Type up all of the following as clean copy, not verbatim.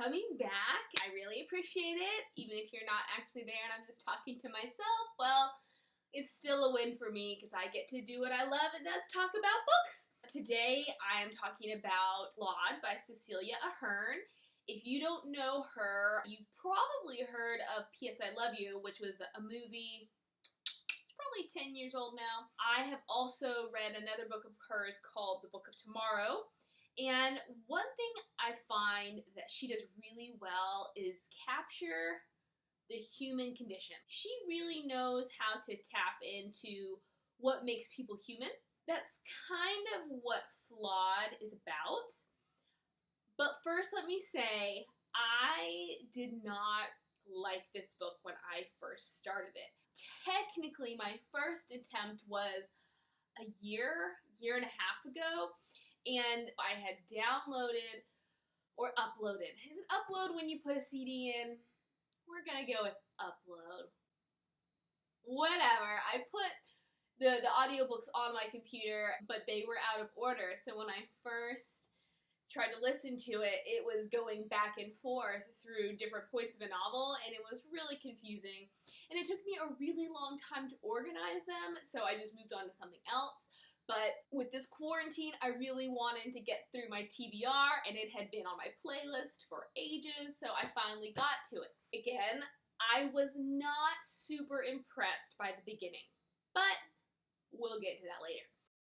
coming back. I really appreciate it. Even if you're not actually there and I'm just talking to myself, well, it's still a win for me because I get to do what I love, and that's talk about books. Today, I am talking about Flawed by Cecilia Ahern. If you don't know her, you probably heard of P.S. I Love You, which was a movie. It's probably 10 years old now. I have also read another book of hers called The Book of Tomorrow. And one thing I find that she does really well is capture the human condition. She really knows how to tap into what makes people human. That's kind of what Flawed is about. But first, let me say, I did not like this book when I first started it. Technically, my first attempt was a year and a half ago, and I had downloaded or uploaded. Is it upload when you put a CD in? We're gonna go with upload. Whatever. I put the audiobooks on my computer, but they were out of order. So when I first tried to listen to it, it was going back and forth through different points of the novel, and it was really confusing. And it took me a really long time to organize them, so I just moved on to something else. But with this quarantine, I really wanted to get through my TBR, and it had been on my playlist for ages, so I finally got to it. Again, I was not super impressed by the beginning, but we'll get to that later.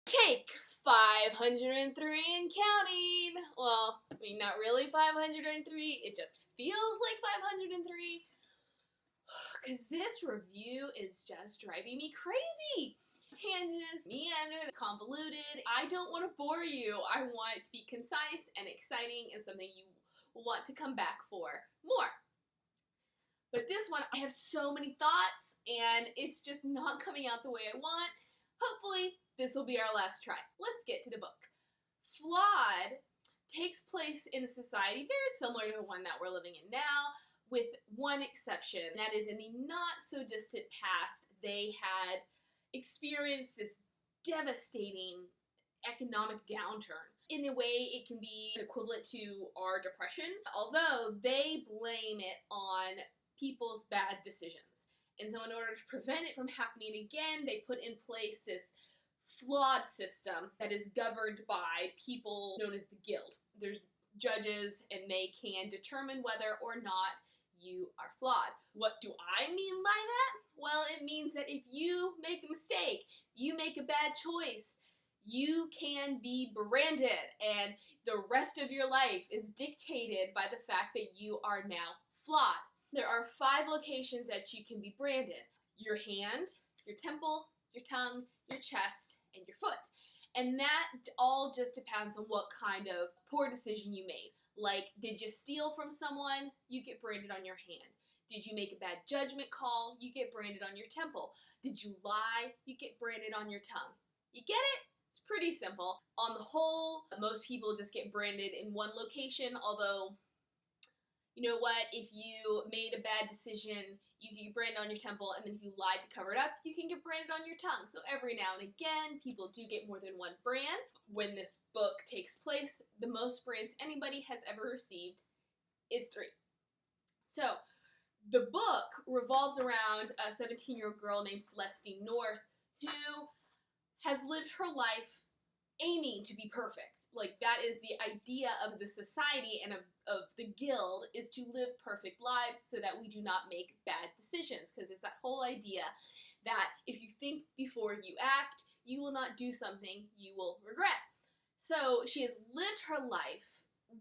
Take 503 and counting. Well, I mean, not really 503, it just feels like 503. Because this review is just driving me crazy. Tangents, meander, convoluted. I don't want to bore you. I want it to be concise and exciting and something you want to come back for more. But this one, I have so many thoughts, and it's just not coming out the way I want. Hopefully, this will be our last try. Let's get to the book. Flawed takes place in a society very similar to the one that we're living in now, with one exception. That is, in the not-so-distant past, they had experienced this devastating economic downturn. In a way, it can be equivalent to our depression, although they blame it on people's bad decisions. And so in order to prevent it from happening again, they put in place this flawed system that is governed by people known as the Guild. There's judges, and they can determine whether or not you are flawed. What do I mean by that? Well, it means that if you make a mistake, you make a bad choice, you can be branded, and the rest of your life is dictated by the fact that you are now flawed. There are 5 locations that you can be branded: your hand, your temple, your tongue, your chest, and your foot. And that all just depends on what kind of poor decision you made. Like, did you steal from someone? You get branded on your hand. Did you make a bad judgment call? You get branded on your temple. Did you lie? You get branded on your tongue. You get it? It's pretty simple. On the whole, most people just get branded in one location, although, you know what, if you made a bad decision, you can get branded on your temple, and then if you lied to cover it up, you can get branded on your tongue. So every now and again, people do get more than one brand. When this book takes place, the most brands anybody has ever received is 3. So the book revolves around a 17-year-old girl named Celestine North who has lived her life aiming to be perfect. Like, that is the idea of the society and of the Guild, is to live perfect lives so that we do not make bad decisions. Because it's that whole idea that if you think before you act, you will not do something you will regret. So she has lived her life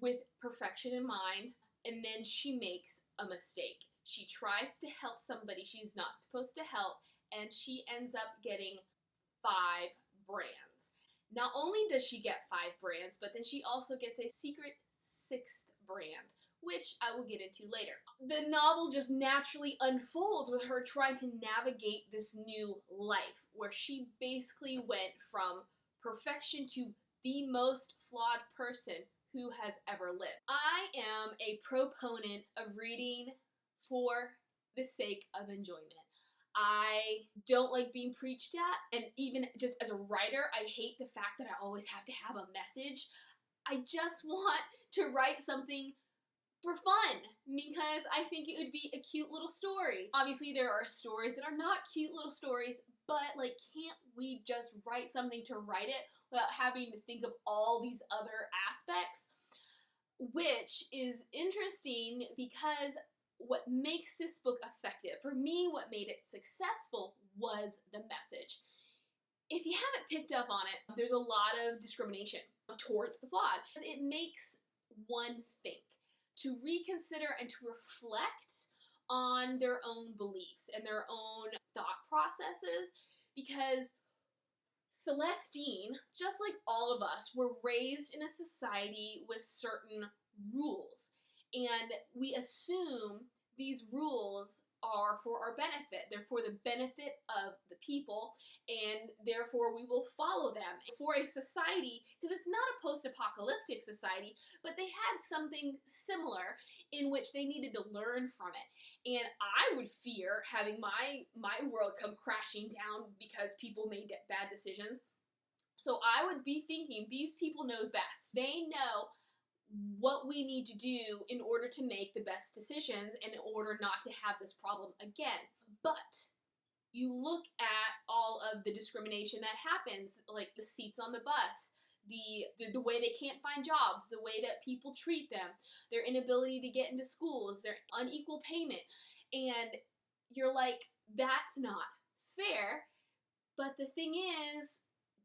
with perfection in mind, and then she makes a mistake. She tries to help somebody she's not supposed to help, and she ends up getting 5 brands. Not only does she get 5 brands, but then she also gets a secret 6th brand, which I will get into later. The novel just naturally unfolds with her trying to navigate this new life, where she basically went from perfection to the most flawed person who has ever lived. I am a proponent of reading for the sake of enjoyment. I don't like being preached at, and even just as a writer, I hate the fact that I always have to have a message. I just want to write something for fun, because I think it would be a cute little story. Obviously, there are stories that are not cute little stories, but like, can't we just write something to write it without having to think of all these other aspects? Which is interesting, because what makes this book effective, for me, what made it successful was the message. If you haven't picked up on it, there's a lot of discrimination towards the flawed. It makes one think, to reconsider and to reflect on their own beliefs and their own thought processes, because Celestine, just like all of us, were raised in a society with certain rules, and we assume these rules are for our benefit. They're for the benefit of the people, and therefore we will follow them. For a society, because it's not a post-apocalyptic society, but they had something similar in which they needed to learn from it. And I would fear having my world come crashing down because people made bad decisions. So I would be thinking, these people know best. They know what we need to do in order to make the best decisions and in order not to have this problem again. But you look at all of the discrimination that happens, like the seats on the bus, the way they can't find jobs, the way that people treat them, their inability to get into schools, their unequal payment, and you're like, that's not fair. But the thing is,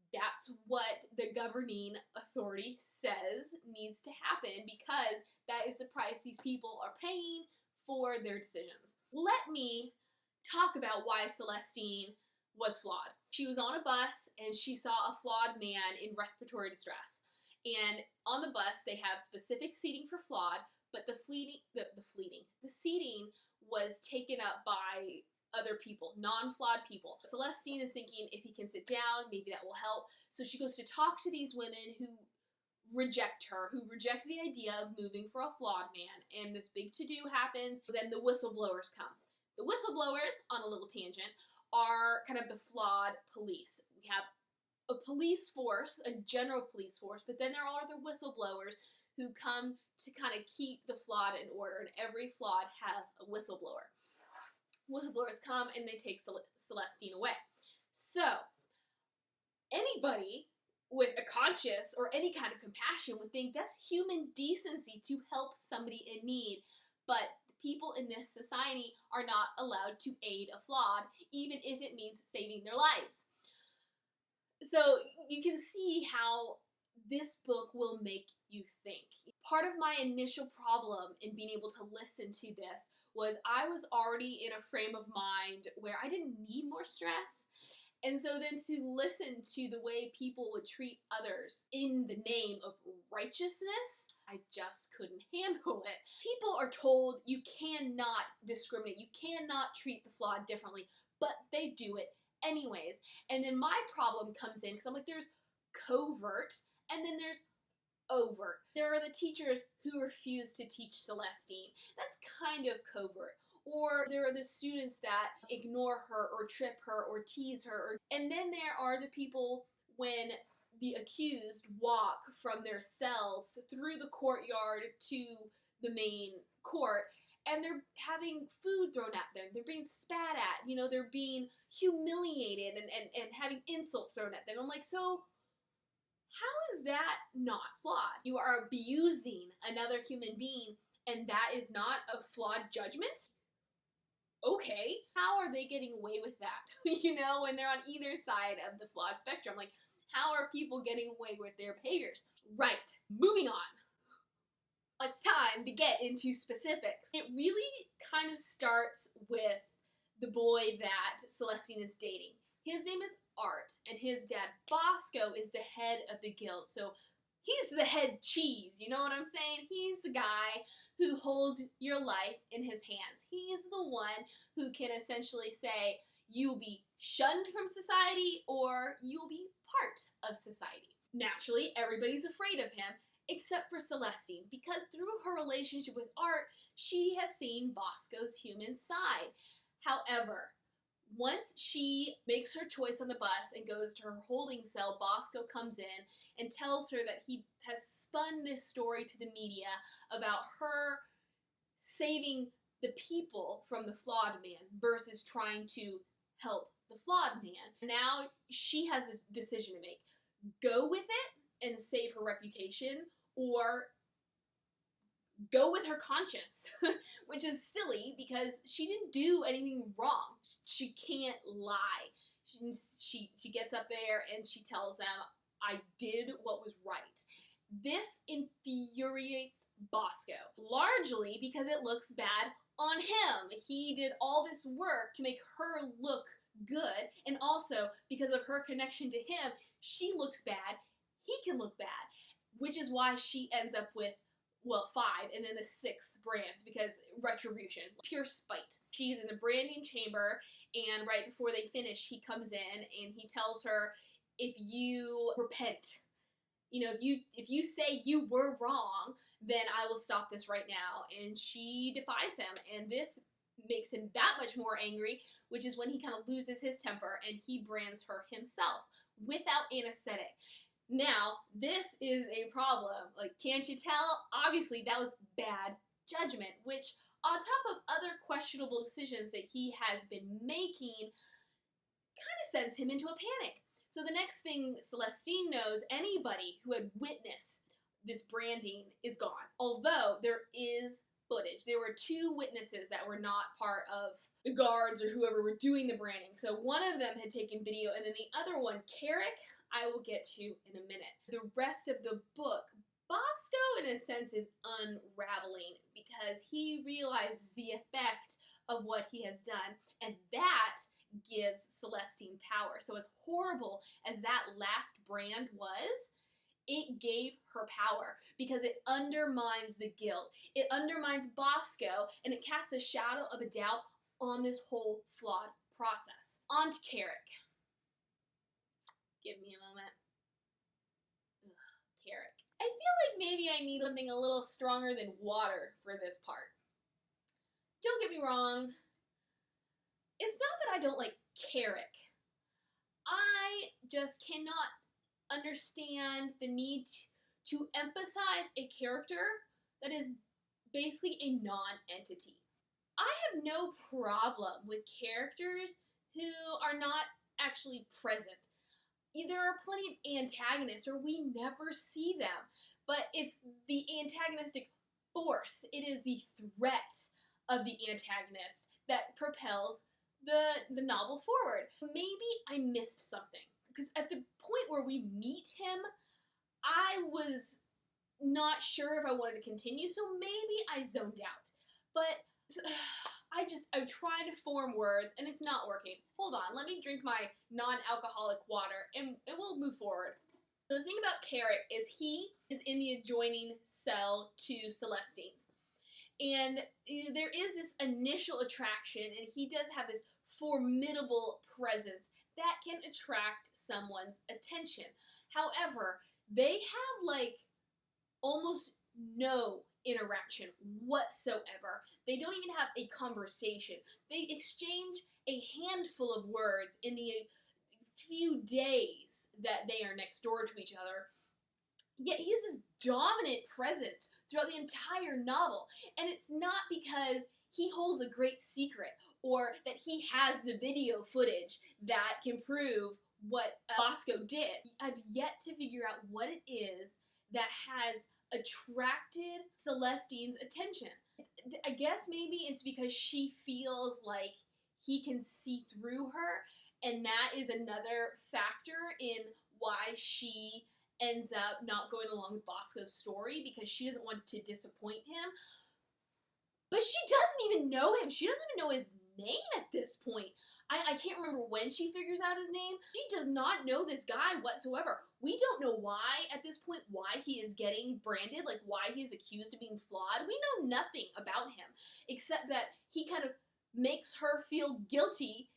that's what the governing authority says needs to happen, because that is the price these people are paying for their decisions. Let me talk about why Celestine was flawed. She was on a bus and she saw a flawed man in respiratory distress. And on the bus they have specific seating for flawed, but the seating was taken up by other people, non-flawed people. Celestine is thinking, if he can sit down, maybe that will help. So she goes to talk to these women who reject her, who reject the idea of moving for a flawed man. And this big to-do happens. Then the whistleblowers come. The whistleblowers, on a little tangent, are kind of the flawed police. We have a police force, a general police force, but then there are the whistleblowers who come to kind of keep the flawed in order, and every flawed has a whistleblower. Whistleblowers come and they take Celestine away. So, anybody with a conscience or any kind of compassion would think that's human decency to help somebody in need. But people in this society are not allowed to aid a flawed, even if it means saving their lives. So, you can see how this book will make you think. Part of my initial problem in being able to listen to this was I was already in a frame of mind where I didn't need more stress. And so then to listen to the way people would treat others in the name of righteousness, I just couldn't handle it. People are told you cannot discriminate, you cannot treat the flawed differently, but they do it anyways. And then my problem comes in, because I'm like, there's covert, and then there's overt. There are the teachers who refuse to teach Celestine. That's kind of covert. Or there are the students that ignore her or trip her or tease her. And then there are the people when the accused walk from their cells through the courtyard to the main court, and they're having food thrown at them. They're being spat at. You know, they're being humiliated and having insults thrown at them. I'm like, so how is that not flawed? You are abusing another human being, and that is not a flawed judgment? Okay, how are they getting away with that? You know, when they're on either side of the flawed spectrum, like, how are people getting away with their behaviors? Right, moving on. It's time to get into specifics. It really kind of starts with the boy that Celestine is dating. His name is Art, and his dad, Bosco, is the head of the guild. So he's the head cheese, you know what I'm saying? He's the guy who holds your life in his hands. He's the one who can essentially say, you'll be shunned from society or you'll be part of society. Naturally, everybody's afraid of him, except for Celestine, because through her relationship with Art, she has seen Bosco's human side. However, once she makes her choice on the bus and goes to her holding cell, Bosco comes in and tells her that he has spun this story to the media about her saving the people from the flawed man versus trying to help the flawed man. Now she has a decision to make. Go with it and save her reputation, or go with her conscience, which is silly because she didn't do anything wrong. She can't lie. She gets up there and she tells them, I did what was right. This infuriates Bosco, largely because it looks bad on him. He did all this work to make her look good, and also because of her connection to him, she looks bad, he can look bad, which is why she ends up with, well, 5, and then the 6th brands, because retribution, pure spite. She's in the branding chamber, and right before they finish, he comes in and he tells her, if you repent, you know, if you say you were wrong, then I will stop this right now. And she defies him, and this makes him that much more angry, which is when he kind of loses his temper and he brands her himself without anesthetic. Now, this is a problem. Like, can't you tell? Obviously, that was bad judgment, which, on top of other questionable decisions that he has been making, kind of sends him into a panic. So the next thing Celestine knows, anybody who had witnessed this branding is gone. Although there is footage. There were 2 witnesses that were not part of the guards or whoever were doing the branding. So one of them had taken video, and then the other one, Carrick, I will get to in a minute. The rest of the book, Bosco, in a sense, is unraveling because he realizes the effect of what he has done, and that gives Celestine power. So as horrible as that last brand was, it gave her power because it undermines the guilt. It undermines Bosco, and it casts a shadow of a doubt on this whole flawed process. On to Carrick. Give me a moment. Ugh, Carrick. I feel like maybe I need something a little stronger than water for this part. Don't get me wrong. It's not that I don't like Carrick. I just cannot understand the need to emphasize a character that is basically a non-entity. I have no problem with characters who are not actually present. There are plenty of antagonists where we never see them, but it's the antagonistic force, it is the threat of the antagonist that propels the novel forward. Maybe I missed something, because at the point where we meet him, I was not sure if I wanted to continue, so maybe I zoned out. But I'm trying to form words, and it's not working. Hold on, let me drink my non-alcoholic water, and we'll move forward. The thing about Carrick is he is in the adjoining cell to Celestine's. And there is this initial attraction, and he does have this formidable presence that can attract someone's attention. However, they have, like, almost no interaction whatsoever. They don't even have a conversation. They exchange a handful of words in the few days that they are next door to each other. Yet he has this dominant presence throughout the entire novel. And it's not because he holds a great secret or that he has the video footage that can prove what Bosco did. I've yet to figure out what it is that has attracted Celestine's attention. I guess maybe it's because she feels like he can see through her, and that is another factor in why she ends up not going along with Bosco's story, because she doesn't want to disappoint him. But she doesn't even know him. She doesn't even know his name at this point. I can't remember when she figures out his name. She does not know this guy whatsoever. We don't know why, at this point, why he is getting branded, like why he is accused of being flawed. We know nothing about him, except that he kind of makes her feel guilty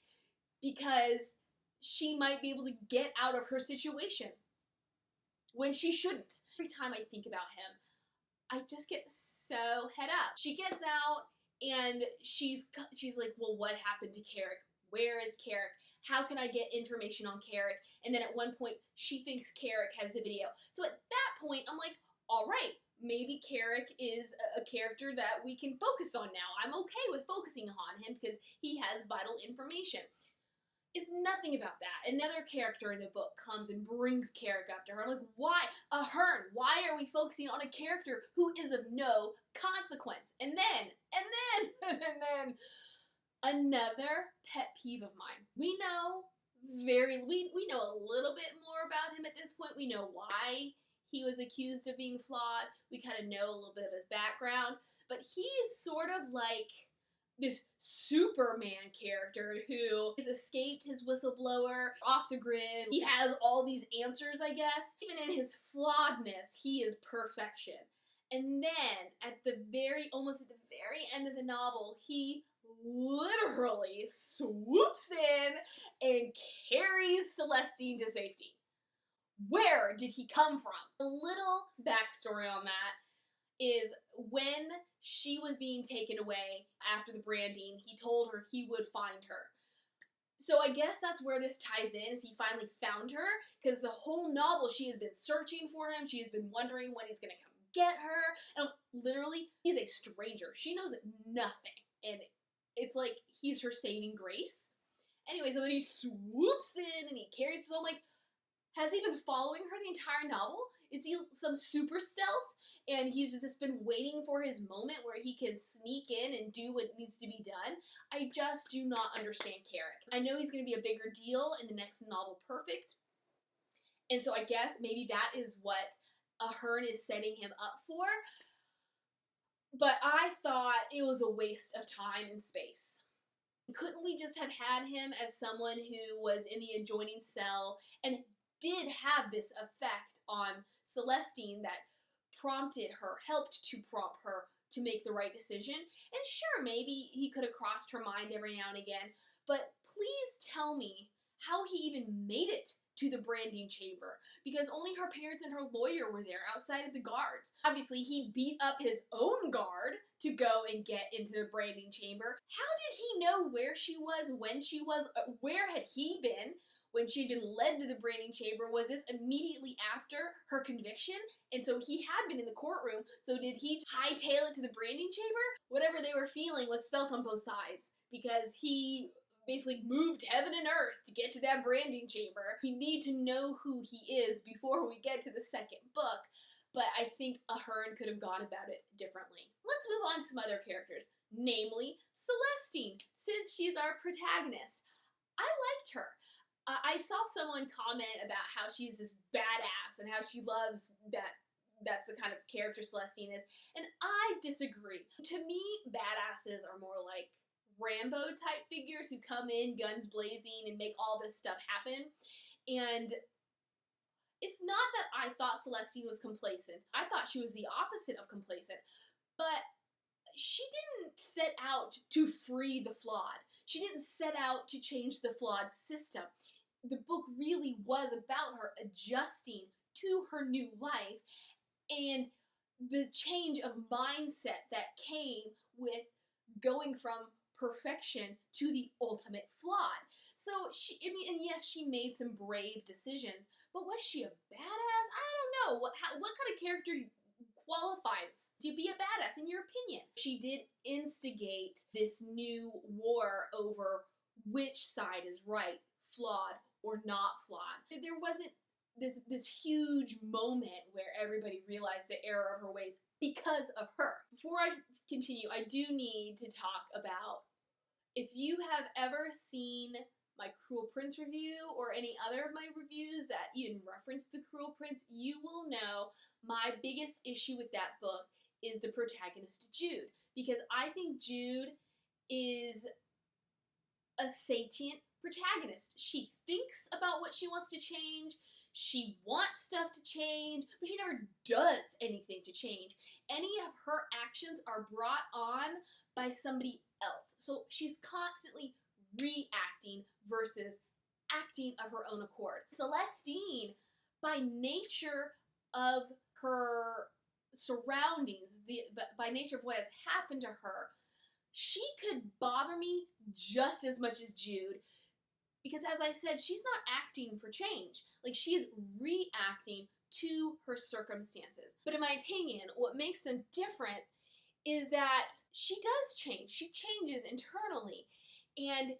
because she might be able to get out of her situation when she shouldn't. Every time I think about him, I just get so head up. She gets out, and she's like, well, what happened to Carrick? Where is Carrick? How can I get information on Carrick? And then at one point, she thinks Carrick has the video. So at that point, I'm like, all right, maybe Carrick is a character that we can focus on now. I'm okay with focusing on him because he has vital information. It's nothing about that. Another character in the book comes and brings Carrick up to her. I'm like, why? Ahern, why are we focusing on a character who is of no consequence? And then, another pet peeve of mine. We know we know a little bit more about him at this point. We know why he was accused of being flawed. We kind of know a little bit of his background. But he's sort of like this Superman character who has escaped his whistleblower off the grid. He has all these answers, I guess. Even in his flawedness, he is perfection. And then, almost at the very end of the novel, he literally swoops in and carries Celestine to safety. Where did he come from? A little backstory on that is when she was being taken away after the branding, he told her he would find her. So I guess that's where this ties in, is he finally found her, because the whole novel she has been searching for him, she has been wondering when he's going to come get her, and literally, he's a stranger. She knows nothing, and it's like he's her saving grace. Anyway, so then he swoops in and he carries, so I'm like, has he been following her the entire novel? Is he some super stealth? And he's just been waiting for his moment where he can sneak in and do what needs to be done? I just do not understand Carrick. I know he's going to be a bigger deal in the next novel, Perfect. And so I guess maybe that is what Ahern is setting him up for. But I thought it was a waste of time and space. Couldn't we just have had him as someone who was in the adjoining cell and did have this effect on Celestine that helped to prompt her to make the right decision? And sure, maybe he could have crossed her mind every now and again, but please tell me how he even made it to the branding chamber, because only her parents and her lawyer were there outside of the guards. Obviously, he beat up his own guard to go and get into the branding chamber. How did he know where she was, when she was, where had he been when she'd been led to the branding chamber? Was this immediately after her conviction? And so he had been in the courtroom, so did he hightail it to the branding chamber? Whatever they were feeling was felt on both sides, because he basically moved heaven and earth to get to that branding chamber. We need to know who he is before we get to the second book, but I think Ahern could have gone about it differently. Let's move on to some other characters, namely Celestine, since she's our protagonist. I liked her. I saw someone comment about how she's this badass and how she loves that's the kind of character Celestine is, and I disagree. To me, badasses are more like Rambo type figures who come in guns blazing and make all this stuff happen. And it's not that I thought Celestine was complacent. I thought she was the opposite of complacent. But she didn't set out to free the flawed. She didn't set out to change the flawed system. The book really was about her adjusting to her new life and the change of mindset that came with going from perfection to the ultimate flawed. So and yes, she made some brave decisions, but was she a badass? I don't know. What kind of character qualifies to be a badass in your opinion? She did instigate this new war over which side is right, flawed or not flawed. There wasn't this huge moment where everybody realized the error of her ways because of her. Before I continue, I do need to talk about, if you have ever seen my Cruel Prince review or any other of my reviews that even reference the Cruel Prince, you will know my biggest issue with that book is the protagonist Jude, because I think Jude is a sapient protagonist. She thinks about what she wants to change, she wants stuff to change, but she never does anything to change. Any of her actions are brought on by somebody else. So she's constantly reacting versus acting of her own accord. Celestine, by nature of her surroundings, by nature of what has happened to her, she could bother me just as much as Jude. Because as I said, she's not acting for change. Like, she is reacting to her circumstances. But in my opinion, what makes them different is that she does change. She changes internally. And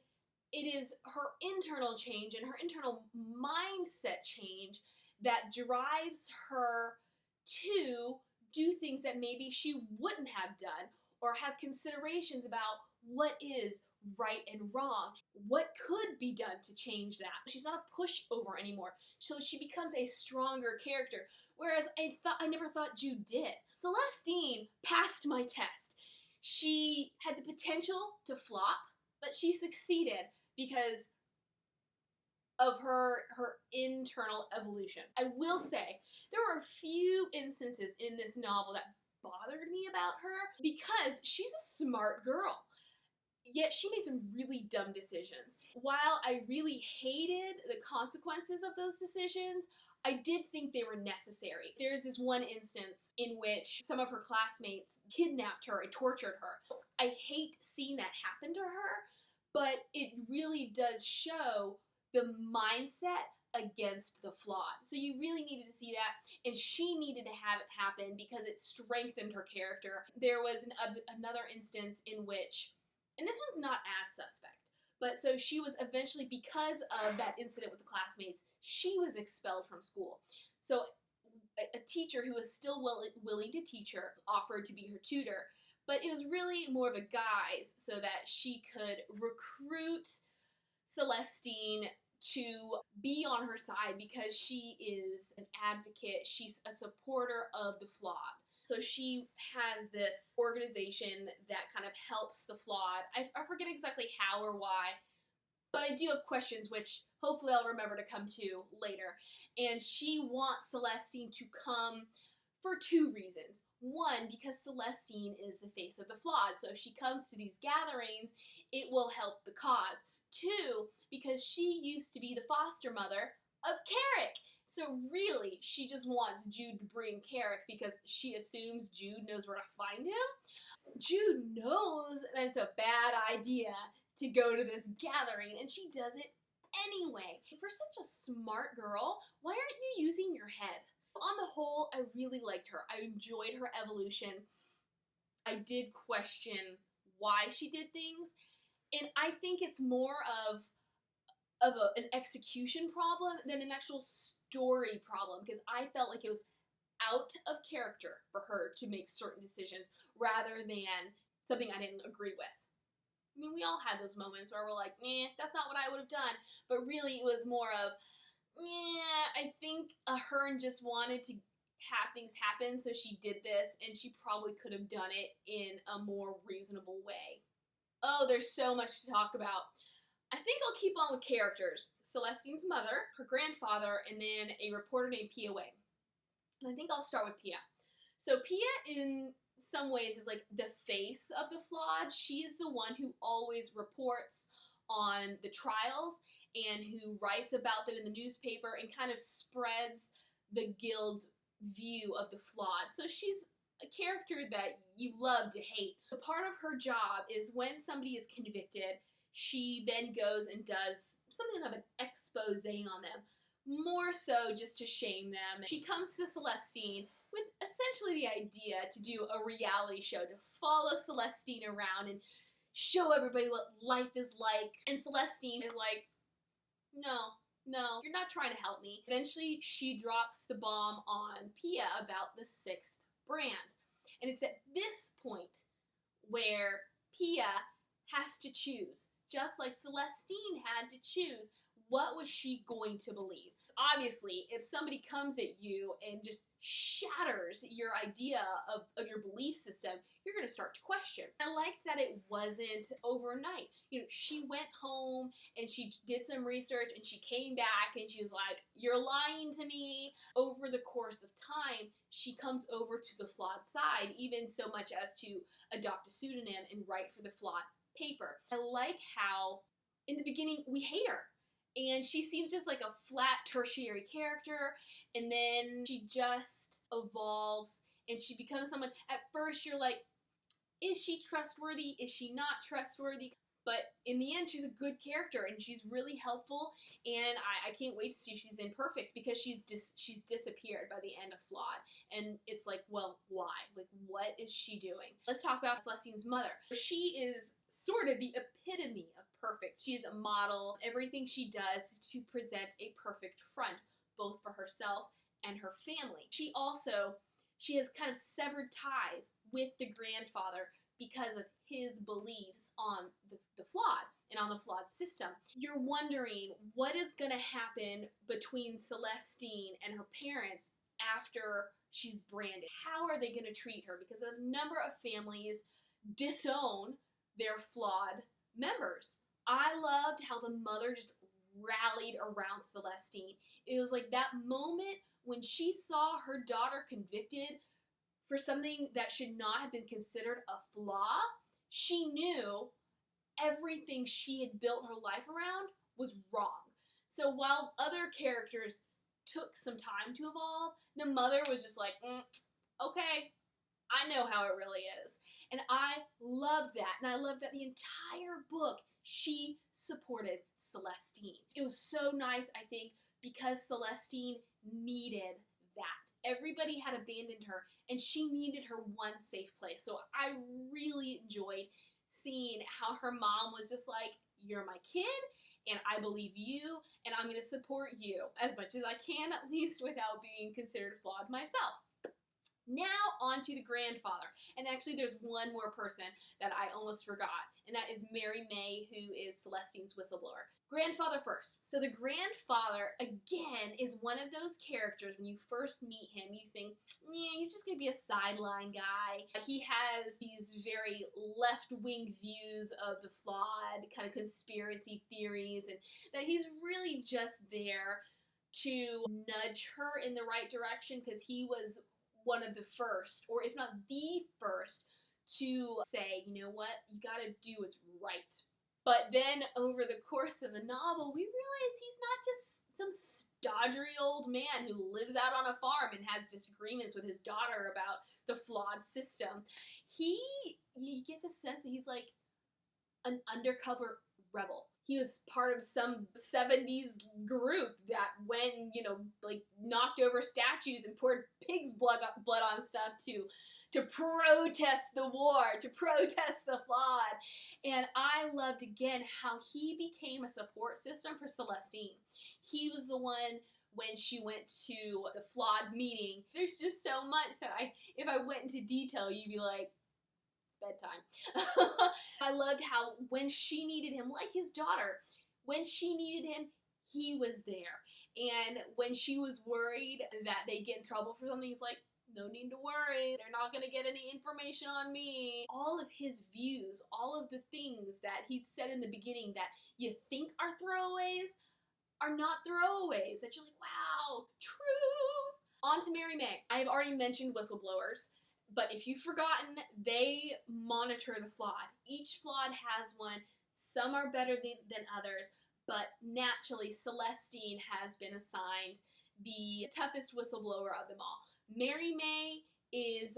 it is her internal change and her internal mindset change that drives her to do things that maybe she wouldn't have done, or have considerations about what is right and wrong, what could be done to change that. She's not a pushover anymore, so she becomes a stronger character, whereas I never thought Jude did. Celestine passed my test. She had the potential to flop, but she succeeded because of her internal evolution. I will say, there were a few instances in this novel that bothered me about her, because she's a smart girl, yet she made some really dumb decisions. While I really hated the consequences of those decisions, I did think they were necessary. There's this one instance in which some of her classmates kidnapped her and tortured her. I hate seeing that happen to her, but it really does show the mindset against the flawed. So you really needed to see that, and she needed to have it happen because it strengthened her character. There was another instance in which, and this one's not as suspect, but so she was eventually, because of that incident with the classmates, she was expelled from school. So a teacher who was still willing to teach her offered to be her tutor, but it was really more of a guise so that she could recruit Celestine to be on her side, because she is an advocate, she's a supporter of the flawed. So she has this organization that kind of helps the flawed. I forget exactly how or why, but I do have questions which hopefully I'll remember to come to later. And she wants Celestine to come for two reasons. One, because Celestine is the face of the flawed, so if she comes to these gatherings, it will help the cause. Two, because she used to be the foster mother of Carrick. So really, she just wants Jude to bring Carrick because she assumes Jude knows where to find him. Jude knows that it's a bad idea to go to this gathering, and she does it anyway. For such a smart girl, why aren't you using your head? On the whole, I really liked her. I enjoyed her evolution. I did question why she did things, and I think it's more of an execution problem than an actual story problem, because I felt like it was out of character for her to make certain decisions rather than something I didn't agree with. I mean, we all had those moments where we're like, that's not what I would have done, but really it was more of, I think Ahern just wanted to have things happen, so she did this, and she probably could have done it in a more reasonable way. Oh, there's so much to talk about. I think I'll keep on with characters. Celestine's mother, her grandfather, and then a reporter named Pia Wang. And I think I'll start with Pia. So Pia, in some ways, is like the face of the flawed. She is the one who always reports on the trials and who writes about them in the newspaper and kind of spreads the guild's view of the flawed. So she's a character that you love to hate. So part of her job is when somebody is convicted, she then goes and does something of an expose on them, more so just to shame them. She comes to Celestine with essentially the idea to do a reality show, to follow Celestine around and show everybody what life is like. And Celestine is like, no, you're not trying to help me. Eventually, she drops the bomb on Pia about the 6th brand. And it's at this point where Pia has to choose, just like Celestine had to choose, what was she going to believe? Obviously, if somebody comes at you and just shatters your idea of your belief system, you're going to start to question. I like that it wasn't overnight. You know, she went home and she did some research and she came back and she was like, you're lying to me. Over the course of time, she comes over to the flawed side, even so much as to adopt a pseudonym and write for the flawed paper. I like how in the beginning we hate her. And she seems just like a flat tertiary character, and then she just evolves and she becomes someone. At first you're like, is she trustworthy? Is she not trustworthy? But in the end, she's a good character, and she's really helpful, and I can't wait to see if she's in Perfect, because she's disappeared by the end of Flawed, and it's like, well, why? Like, what is she doing? Let's talk about Celestine's mother. She is sort of the epitome of perfect. She's a model. Everything she does is to present a perfect front, both for herself and her family. She has kind of severed ties with the grandfather because of his beliefs on the flawed and on the flawed system. You're wondering what is going to happen between Celestine and her parents after she's branded. How are they going to treat her? Because a number of families disown their flawed members. I loved how the mother just rallied around Celestine. It was like that moment when she saw her daughter convicted for something that should not have been considered a flaw. She knew everything she had built her life around was wrong. So while other characters took some time to evolve, the mother was just like, okay, I know how it really is. And I love that. And I love that the entire book, she supported Celestine. It was so nice, I think, because Celestine needed that. Everybody had abandoned her, and she needed her one safe place. So I really enjoyed seeing how her mom was just like, you're my kid, and I believe you, and I'm going to support you as much as I can, at least without being considered flawed myself. Now on to the grandfather. And actually there's one more person that I almost forgot, and that is Mary May, who is Celestine's whistleblower. Grandfather first. So the grandfather, again, is one of those characters, when you first meet him, you think, yeah, he's just going to be a sideline guy. He has these very left-wing views of the flawed, kind of conspiracy theories, and that he's really just there to nudge her in the right direction, because he was one of the first, or if not the first, to say, you know what, you gotta do what's right. But then over the course of the novel, we realize he's not just some stodgy old man who lives out on a farm and has disagreements with his daughter about the flawed system. You get the sense that he's like an undercover rebel. He was part of some 70s group that went, like knocked over statues and poured pig's blood on stuff to protest the war, to protest the flawed. And I loved, again, how he became a support system for Celestine. He was the one when she went to the flawed meeting. There's just so much that if I went into detail, you'd be like, bedtime. I loved how when she needed him, like his daughter, when she needed him, he was there. And when she was worried that they'd get in trouble for something, he's like, no need to worry, they're not going to get any information on me. All of his views, all of the things that he'd said in the beginning that you think are throwaways are not throwaways, that you're like, wow, truth. On to Mary May. I have already mentioned whistleblowers. But if you've forgotten, they monitor the flawed. Each flawed has one. Some are better than others. But naturally, Celestine has been assigned the toughest whistleblower of them all. Mary May is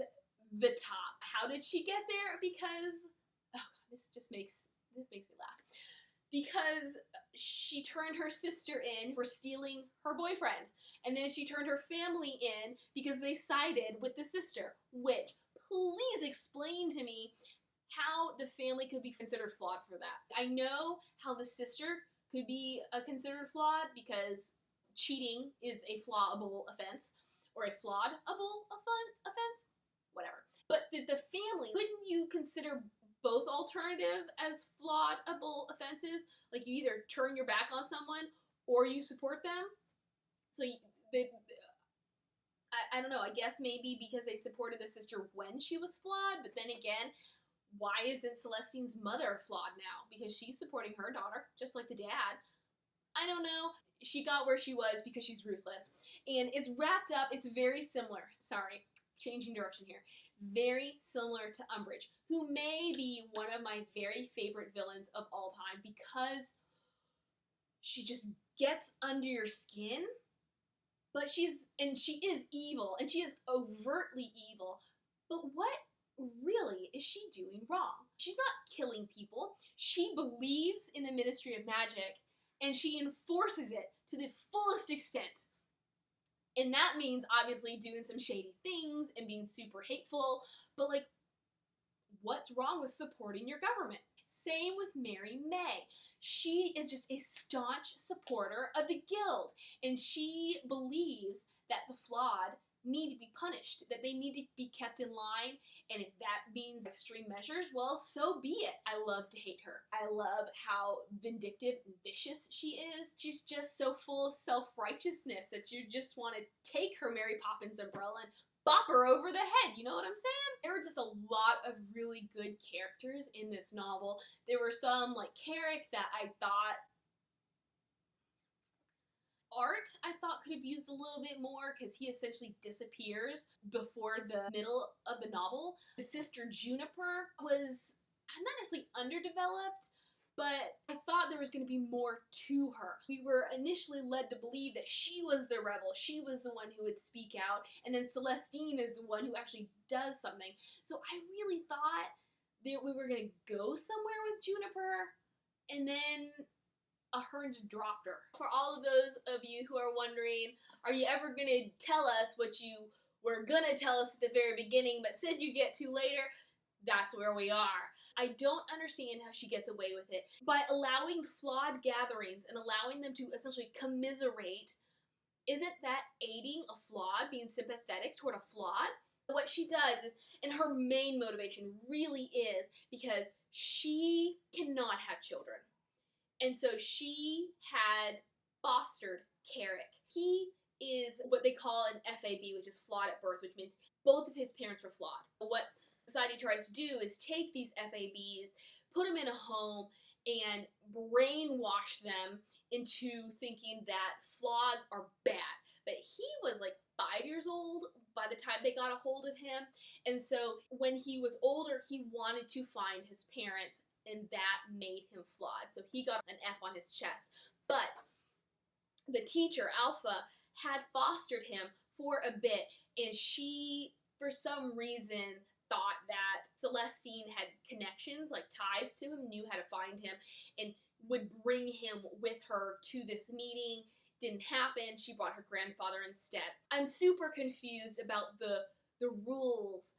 the top. How did she get there? Because, this makes me laugh. Because she turned her sister in for stealing her boyfriend. And then she turned her family in because they sided with the sister. Which, please explain to me how the family could be considered flawed for that. I know how the sister could be considered flawed because cheating is a flawable offense. Or a flawedable offense. Whatever. But the family, couldn't you consider both alternative as flawedable offenses? Like you either turn your back on someone or you support them. So I don't know, I guess maybe because they supported the sister when she was flawed, but then again, why isn't Celestine's mother flawed now? Because she's supporting her daughter, just like the dad. I don't know. She got where she was because she's ruthless. And it's wrapped up, it's very similar. Sorry, changing direction here. Very similar to Umbridge, who may be one of my very favorite villains of all time because she just gets under your skin, but she is evil, and she is overtly evil. But what really is she doing wrong? She's not killing people. She believes in the Ministry of Magic, and she enforces it to the fullest extent. And that means, obviously, doing some shady things and being super hateful, but, like, what's wrong with supporting your government? Same with Mary May. She is just a staunch supporter of the Guild, and she believes that the flawed need to be punished, that they need to be kept in line, and if that means extreme measures, well, so be it. I love to hate her. I love how vindictive and vicious she is. She's just so full of self-righteousness that you just want to take her Mary Poppins umbrella and bop her over the head, you know what I'm saying? There were just a lot of really good characters in this novel. There were some, like Carrick, that I thought art could have used a little bit more, because he essentially disappears before the middle of the novel. The sister Juniper was not necessarily underdeveloped, but I thought there was going to be more to her. We were initially led to believe that she was the rebel, she was the one who would speak out, and then Celestine is the one who actually does something. So I really thought that we were going to go somewhere with Juniper, and then Ahern just dropped her. For all of those of you who are wondering, are you ever going to tell us what you were going to tell us at the very beginning but said you'd get to later? That's where we are. I don't understand how she gets away with it. By allowing flawed gatherings and allowing them to essentially commiserate, isn't that aiding a flawed, being sympathetic toward a flawed? What she does is, and her main motivation really is because she cannot have children. And so she had fostered Carrick. He is what they call an FAB, which is flawed at birth, which means both of his parents were flawed. What society tries to do is take these FABs, put them in a home, and brainwash them into thinking that flaweds are bad. But he was like 5 years old by the time they got a hold of him. And so when he was older, he wanted to find his parents, and that made him flawed. So he got an F on his chest. But the teacher, Alpha, had fostered him for a bit, and she, for some reason, thought that Celestine had connections, like ties to him, knew how to find him, and would bring him with her to this meeting. Didn't happen. She brought her grandfather instead. I'm super confused about the rules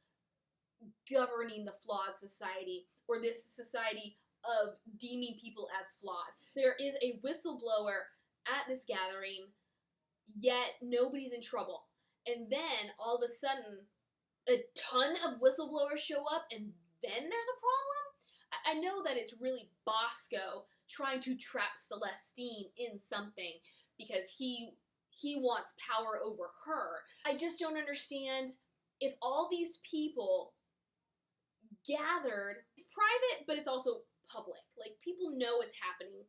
governing the flawed society, or this society of deeming people as flawed. There is a whistleblower at this gathering, yet nobody's in trouble. And then, all of a sudden, a ton of whistleblowers show up, and then there's a problem? I know that it's really Bosco trying to trap Celestine in something, because he wants power over her. I just don't understand, if all these people gathered, it's private, but it's also public. Like, people know what's happening.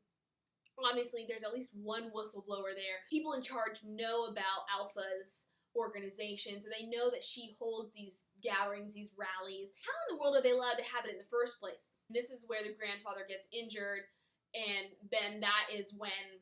Obviously, there's at least one whistleblower there. People in charge know about Alpha's organization, so they know that she holds these gatherings, these rallies. How in the world are they allowed to have it in the first place? This is where the grandfather gets injured, and then that is when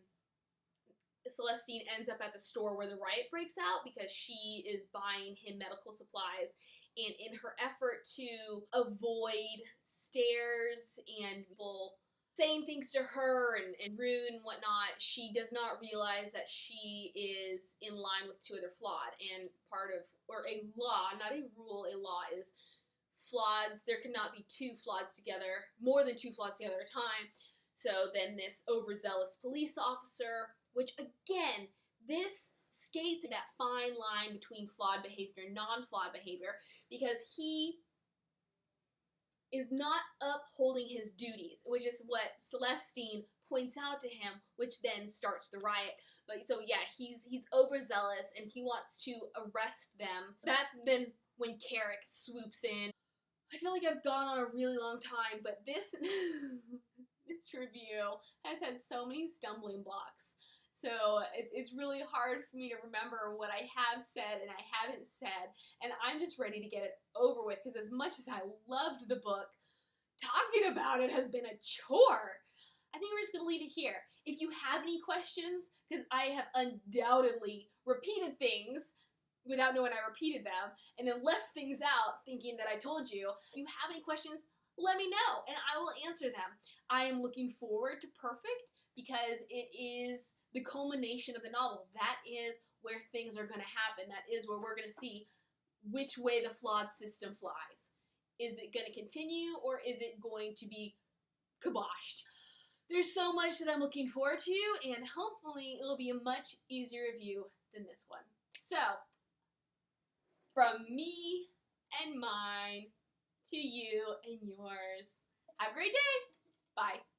Celestine ends up at the store where the riot breaks out, because she is buying him medical supplies. And in her effort to avoid stares and people saying things to her and rude and whatnot, she does not realize that she is in line with two other flawed. And part of, or a law, not a rule, a law is flawed. There cannot be two flaweds together, more than two flaweds together at a time. So then this overzealous police officer, which again, this skates that fine line between flawed behavior and non-flawed behavior, because he is not upholding his duties, which is what Celestine points out to him, which then starts the riot. But so yeah, he's overzealous and he wants to arrest them. That's then when Carrick swoops in. I feel like I've gone on a really long time, but this this review has had so many stumbling blocks. So it's really hard for me to remember what I have said and I haven't said, and I'm just ready to get it over with, because as much as I loved the book, talking about it has been a chore. I think we're just going to leave it here. If you have any questions, because I have undoubtedly repeated things, without knowing I repeated them, and then left things out thinking that I told you. If you have any questions, let me know, and I will answer them. I am looking forward to Perfect because it is the culmination of the novel. That is where things are going to happen. That is where we're going to see which way the flawed system flies. Is it going to continue, or is it going to be kiboshed? There's so much that I'm looking forward to, and hopefully it will be a much easier review than this one. So, from me and mine to you and yours, have a great day. Bye.